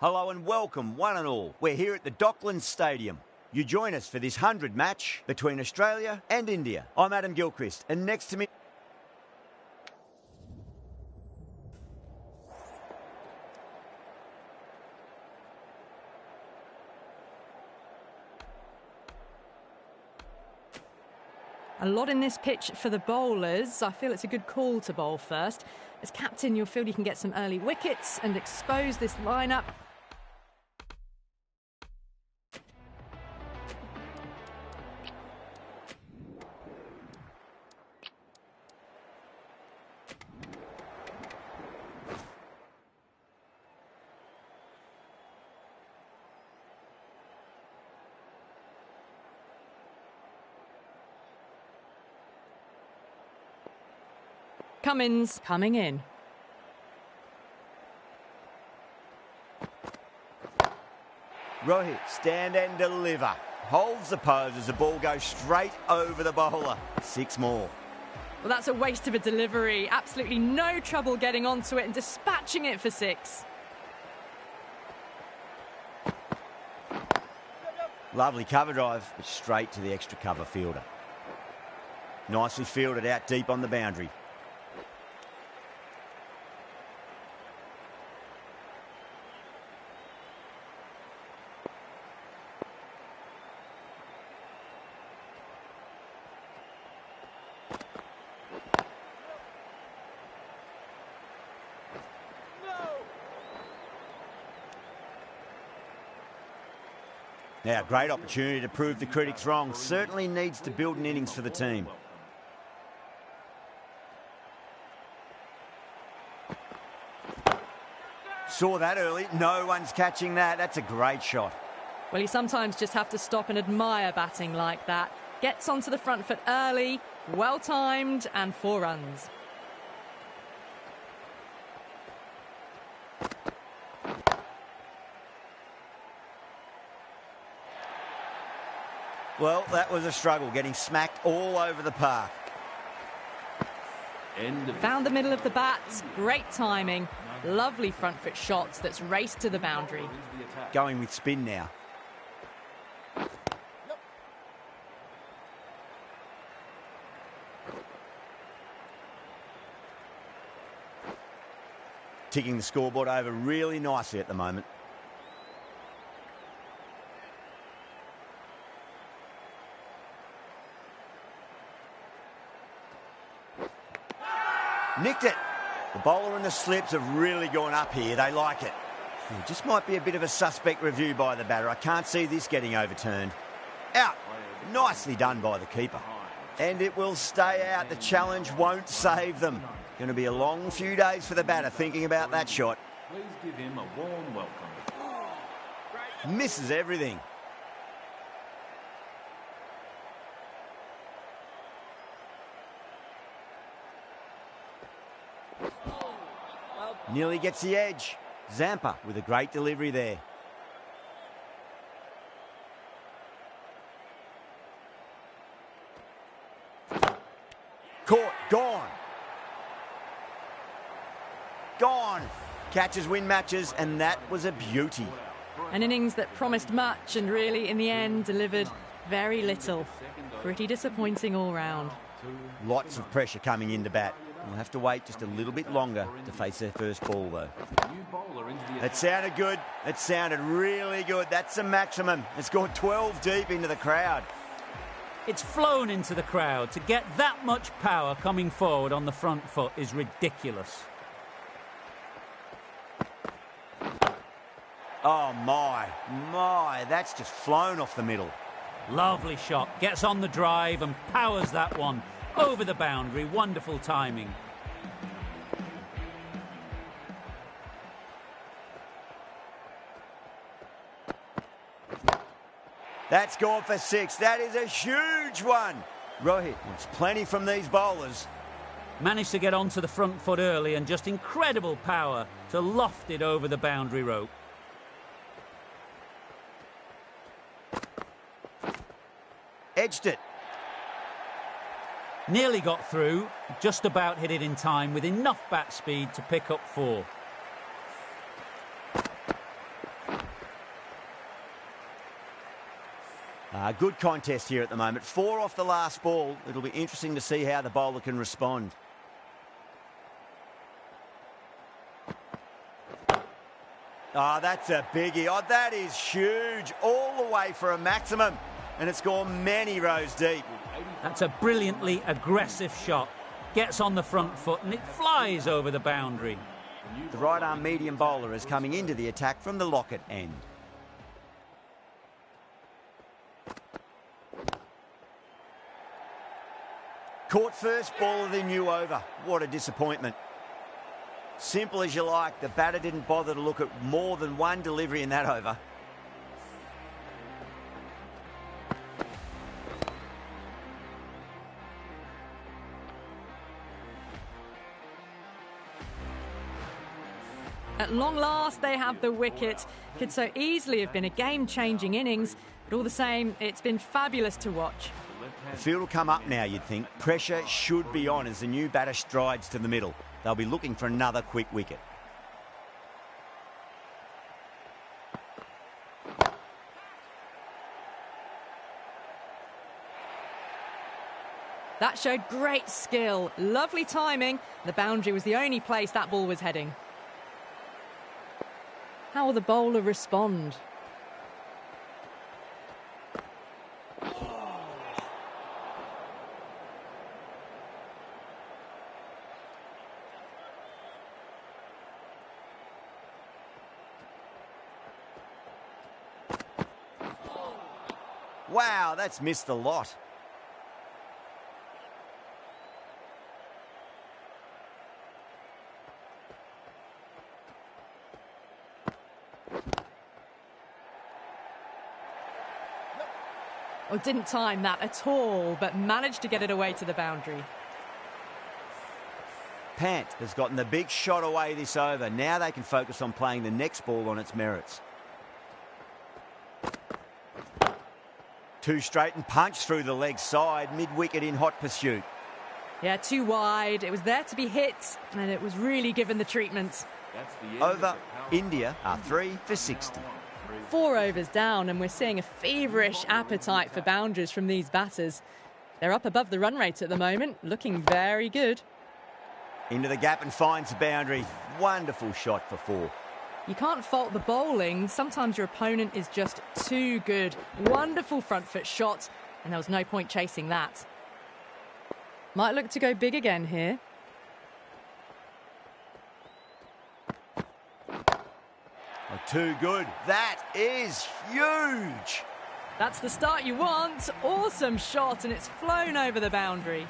Hello and welcome, one and all. We're here at the Docklands Stadium. You join us for this 100 match between Australia and India. I'm Adam Gilchrist, and next to me... A lot in this pitch for the bowlers. I feel it's a good call to bowl first. As captain, you'll feel you can get some early wickets and expose this lineup. Cummins coming in. Rohit, stand and deliver. Holds the pose as the ball goes straight over the bowler. 6 more. Well, that's a waste of a delivery. Absolutely no trouble getting onto it and dispatching it for 6. Lovely cover drive, but straight to the extra cover fielder. Nicely fielded out deep on the boundary. Now, great opportunity to prove the critics wrong. Certainly needs to build an innings for the team. Saw that early. No one's catching that. That's a great shot. Well, you sometimes just have to stop and admire batting like that. Gets onto the front foot early, well-timed, and 4 runs. Well, that was a struggle, getting smacked all over the park. Found the middle of the bat, great timing. Lovely front foot shots that's raced to the boundary. Going with spin now. Ticking the scoreboard over really nicely at the moment. Nicked it. The bowler and the slips have really gone up here. They like it. It just might be a bit of a suspect review by the batter. I can't see this getting overturned. Out. Nicely done by the keeper. And it will stay out. The challenge won't save them. Going to be a long few days for the batter thinking about that shot. Please give him a warm welcome. Misses everything. Nearly gets the edge. Zampa with a great delivery there. Caught. Gone. Gone. Catches win matches, and that was a beauty. An innings that promised much and really, in the end, delivered very little. Pretty disappointing all round. Lots of pressure coming into bat. We'll have to wait just a little bit longer to face their first ball, though. It sounded good. It sounded really good. That's a maximum. It's gone 12 deep into the crowd. It's flown into the crowd. To get that much power coming forward on the front foot is ridiculous. Oh, my. That's just flown off the middle. Lovely shot. Gets on the drive and powers that one over the boundary. Wonderful timing. That's gone for 6. That is a huge one. Rohit wants plenty from these bowlers. Managed to get onto the front foot early and just incredible power to loft it over the boundary rope. Edged it. Nearly got through, just about hit it in time with enough bat speed to pick up 4. Good contest here at the moment. 4 off the last ball. It'll be interesting to see how the bowler can respond. Oh, that's a biggie. Oh, that is huge. All the way for a maximum. And it's gone many rows deep. That's a brilliantly aggressive shot. Gets on the front foot and it flies over the boundary. The right-arm medium bowler is coming into the attack from the Lockett end. Caught first ball of the new over. What a disappointment. Simple as you like, the batter didn't bother to look at more than one delivery in that over. At long last, they have the wicket. Could so easily have been a game-changing innings, but all the same, it's been fabulous to watch. The field will come up now, you'd think. Pressure should be on as the new batter strides to the middle. They'll be looking for another quick wicket. That showed great skill, lovely timing. The boundary was the only place that ball was heading. How will the bowler respond? Wow, that's missed the lot. Or didn't time that at all, but managed to get it away to the boundary. Pant has gotten the big shot away this over. Now they can focus on playing the next ball on its merits. Two straight and punch through the leg side, mid-wicket in hot pursuit. Yeah, too wide. It was there to be hit, and it was really given the treatment. Over, India are 3 for 60. 4 overs down, and we're seeing a feverish appetite for boundaries from these batters. They're up above the run rate at the moment, looking very good. Into the gap and finds the boundary. Wonderful shot for 4. You can't fault the bowling. Sometimes your opponent is just too good. Wonderful front foot shot, and there was no point chasing that. Might look to go big again here. Oh, too good. That is huge. That's the start you want. Awesome shot, and it's flown over the boundary.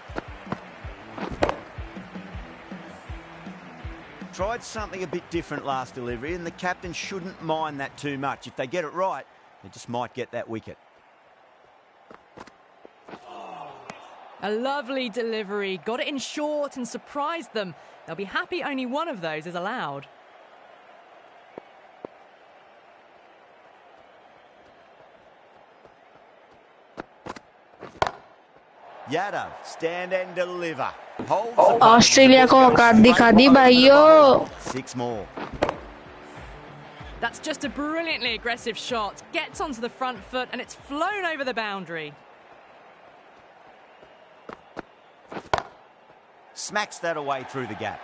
Tried something a bit different last delivery, and the captain shouldn't mind that too much. If they get it right, they just might get that wicket. A lovely delivery. Got it in short and surprised them. They'll be happy only one of those is allowed. Yadav, stand and deliver. Australia को औकात दिखा दी भाइयों. 6 more. That's just a brilliantly aggressive shot. Gets onto the front foot and it's flown over the boundary. Smacks that away through the gap.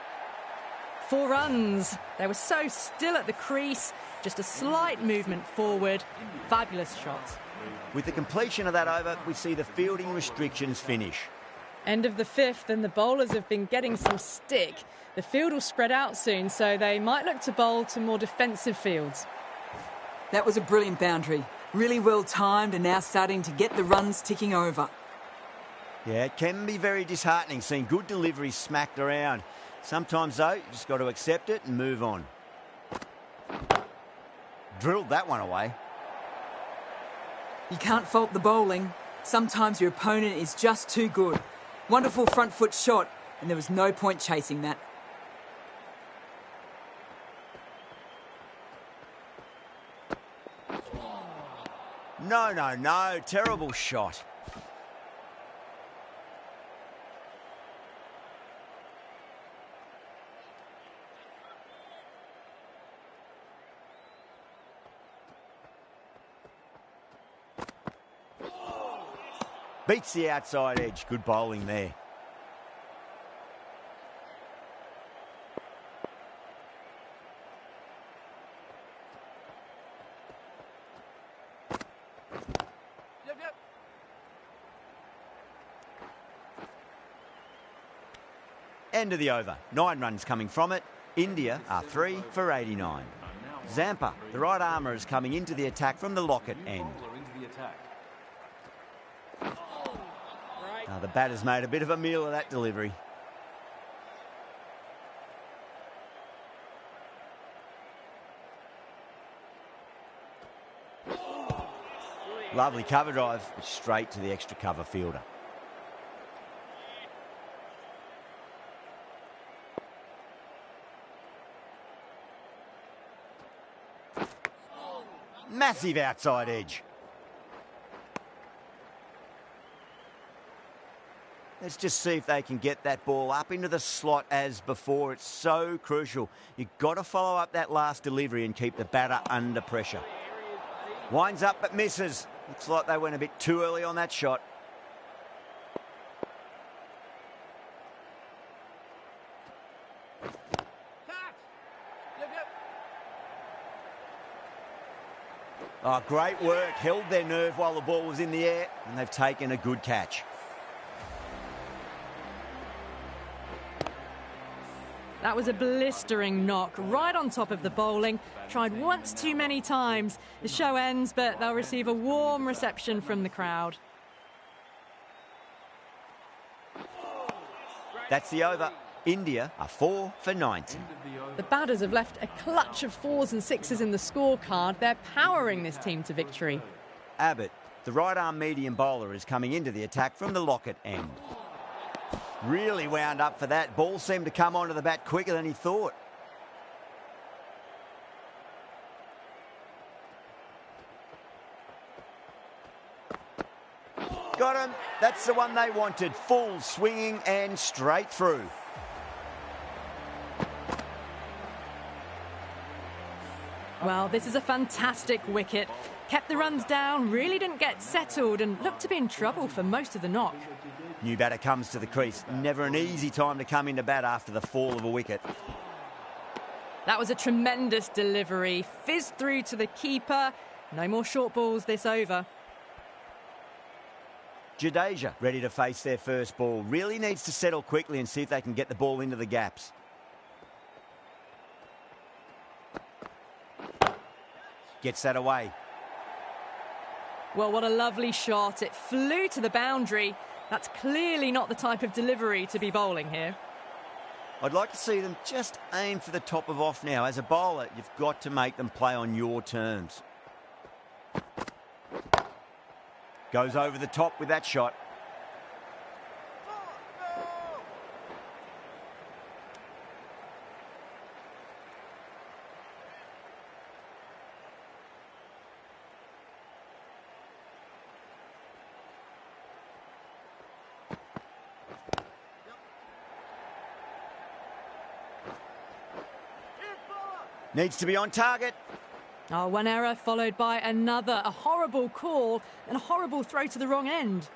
4 runs. They were so still at the crease. Just a slight movement forward. Fabulous shot. With the completion of that over, we see the fielding restrictions finish. End of the 5th, and the bowlers have been getting some stick. The field will spread out soon, so they might look to bowl to more defensive fields. That was a brilliant boundary. Really well timed and now starting to get the runs ticking over. Yeah, it can be very disheartening seeing good deliveries smacked around. Sometimes, though, you just got to accept it and move on. Drilled that one away. You can't fault the bowling. Sometimes your opponent is just too good. Wonderful front foot shot, and there was no point chasing that. No. Terrible shot. Beats the outside edge. Good bowling there. End of the over. 9 runs coming from it. India are 3 for 89. Zampa, the right armour, is coming into the attack from the Lockett end. The batter's made a bit of a meal of that delivery. Lovely cover drive, straight to the extra cover fielder. Massive outside edge. Let's just see if they can get that ball up into the slot as before. It's so crucial. You've got to follow up that last delivery and keep the batter under pressure. Winds up but misses. Looks like they went a bit too early on that shot. Oh, great work. Held their nerve while the ball was in the air, and they've taken a good catch. That was a blistering knock right on top of the bowling. Tried once too many times. The show ends, but they'll receive a warm reception from the crowd. That's the over. India are 4 for 90. The batters have left a clutch of 4s and 6s in the scorecard. They're powering this team to victory. Abbott, the right-arm medium bowler, is coming into the attack from the Lockett end. Really wound up for that. Ball seemed to come onto the bat quicker than he thought. Got him. That's the one they wanted. Full swinging and straight through. Well, this is a fantastic wicket. Kept the runs down, really didn't get settled and looked to be in trouble for most of the knock. New batter comes to the crease. Never an easy time to come into bat after the fall of a wicket. That was a tremendous delivery. Fizzed through to the keeper. No more short balls this over. Jadeja ready to face their first ball. Really needs to settle quickly and see if they can get the ball into the gaps. Gets that away. Well, what a lovely shot. It flew to the boundary. That's clearly not the type of delivery to be bowling here. I'd like to see them just aim for the top of off now. As a bowler, you've got to make them play on your terms. Goes over the top with that shot. Needs to be on target. Oh, one error followed by another. A horrible call and a horrible throw to the wrong end.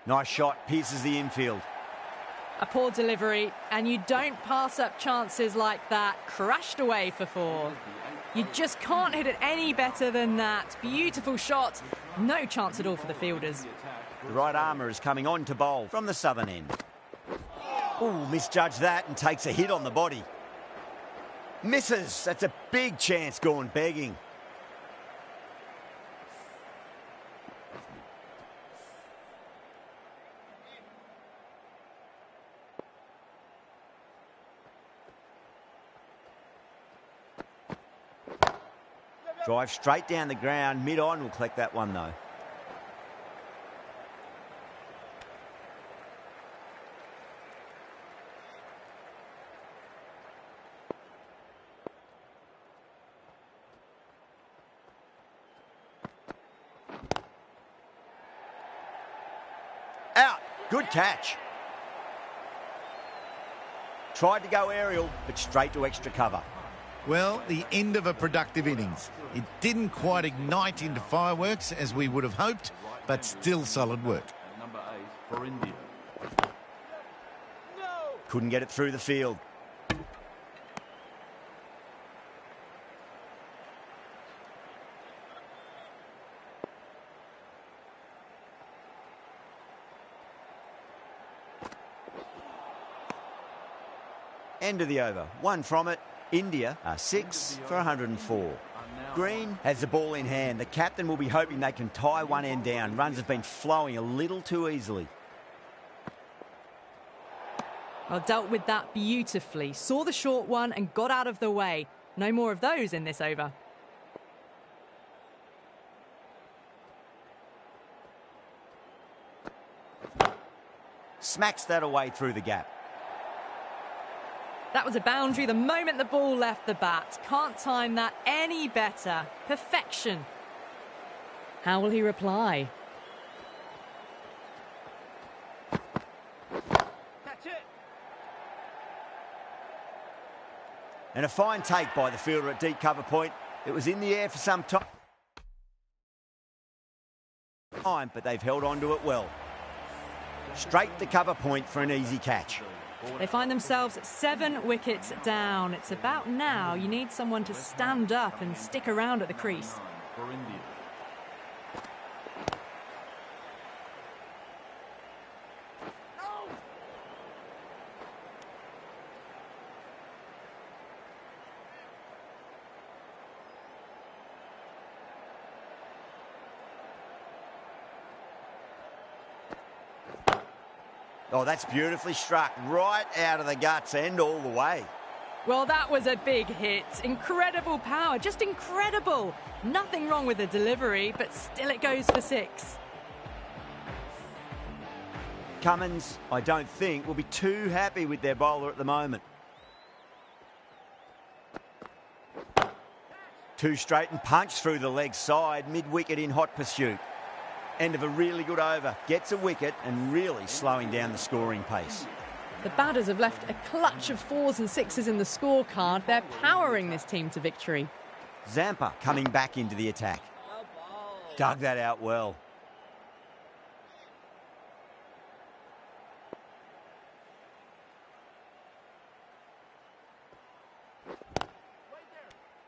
Nice shot, pierces the infield. A poor delivery, and you don't pass up chances like that. Crashed away for 4. You just can't hit it any better than that. Beautiful shot. No chance at all for the fielders. The right armour is coming on to bowl from the southern end. Ooh, misjudged that and takes a hit on the body. Misses. That's a big chance gone begging. Drive straight down the ground. Mid-on will collect that one though. Out. Good catch. Tried to go aerial, but straight to extra cover. Well, the end of a productive innings. It didn't quite ignite into fireworks as we would have hoped, but still solid work. Number 8 for India. Couldn't get it through the field. End of the over. One from it. India are 6 for 104. Green has the ball in hand. The captain will be hoping they can tie one end down. Runs have been flowing a little too easily. Well, dealt with that beautifully. Saw the short one and got out of the way. No more of those in this over. Smacks that away through the gap. That was a boundary the moment the ball left the bat. Can't time that any better. Perfection. How will he reply? That's it. And a fine take by the fielder at deep cover point. It was in the air for some time, but they've held on to it well. Straight to cover point for an easy catch. They find themselves 7 wickets down. It's about now you need someone to stand up and stick around at the crease. For India. Oh, that's beautifully struck. Right out of the guts and all the way. Well, that was a big hit. Incredible power, just incredible. Nothing wrong with the delivery, but still it goes for 6. Cummins, I don't think, will be too happy with their bowler at the moment. Too straight and punch through the leg side, mid-wicket in hot pursuit. End of a really good over. Gets a wicket and really slowing down the scoring pace. The batters have left a clutch of 4s and 6s in the scorecard. They're powering this team to victory. Zampa coming back into the attack. Dug that out well.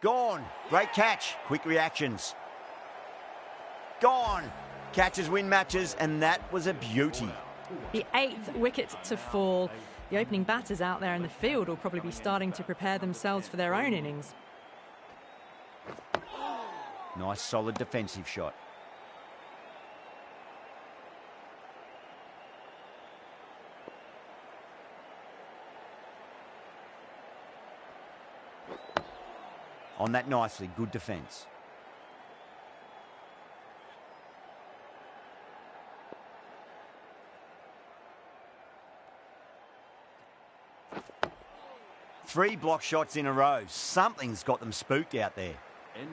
Gone. Great catch. Quick reactions. Gone. Catches win matches, and that was a beauty. The 8th wicket to fall. The opening batters out there in the field will probably be starting to prepare themselves for their own innings. Nice, solid defensive shot. On that nicely, good defence. Three block shots in a row. Something's got them spooked out there.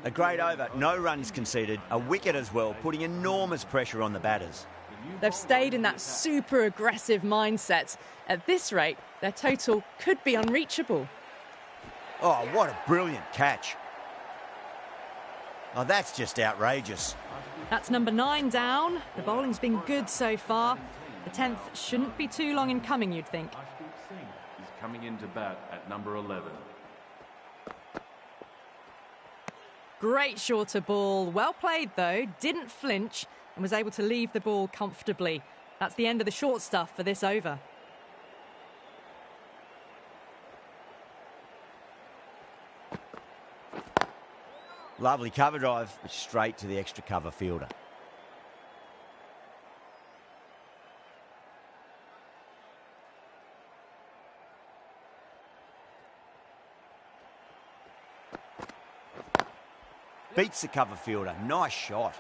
A great over, no runs conceded, a wicket as well, putting enormous pressure on the batters. They've stayed in that super aggressive mindset. At this rate, their total could be unreachable. Oh, what a brilliant catch. Oh, that's just outrageous. That's number 9 down. The bowling's been good so far. The 10th shouldn't be too long in coming, you'd think. He's coming into bat at number 11. Great shorter ball. Well played, though. Didn't flinch and was able to leave the ball comfortably. That's the end of the short stuff for this over. Lovely cover drive, but straight to the extra cover fielder. Beats the cover fielder. Nice shot.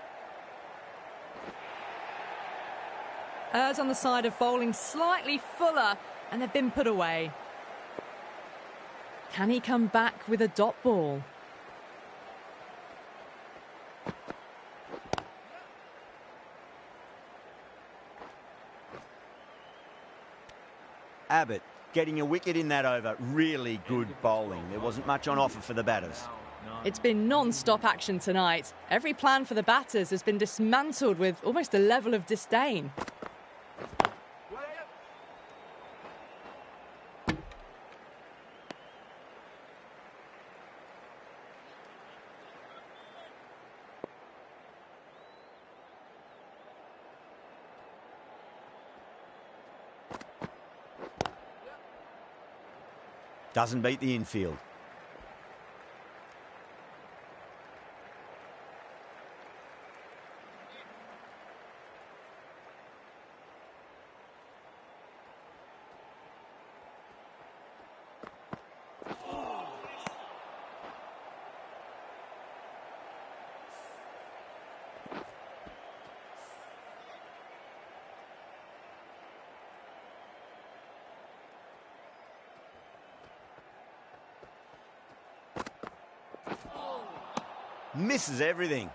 Errs on the side of bowling slightly fuller, and they've been put away. Can he come back with a dot ball? Abbott getting a wicket in that over. Really good bowling. There wasn't much on offer for the batters. It's been non-stop action tonight. Every plan for the batters has been dismantled with almost a level of disdain. Doesn't beat the infield. Misses everything.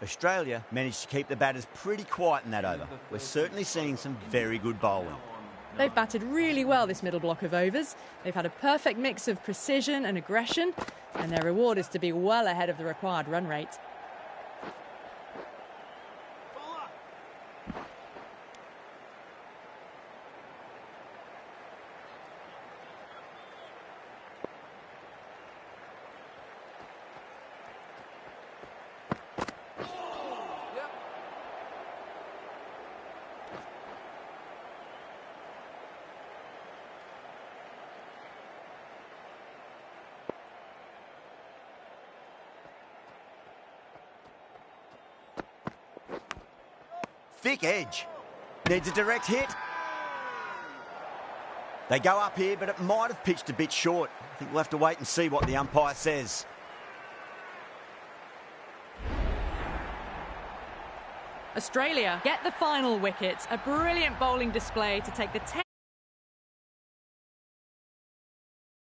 Australia managed to keep the batters pretty quiet in that over. We're certainly seeing some very good bowling. They've batted really well this middle block of overs. They've had a perfect mix of precision and aggression, and their reward is to be well ahead of the required run rate. Thick edge. Needs a direct hit. They go up here, but it might have pitched a bit short. I think we'll have to wait and see what the umpire says. Australia get the final wicket. A brilliant bowling display to take the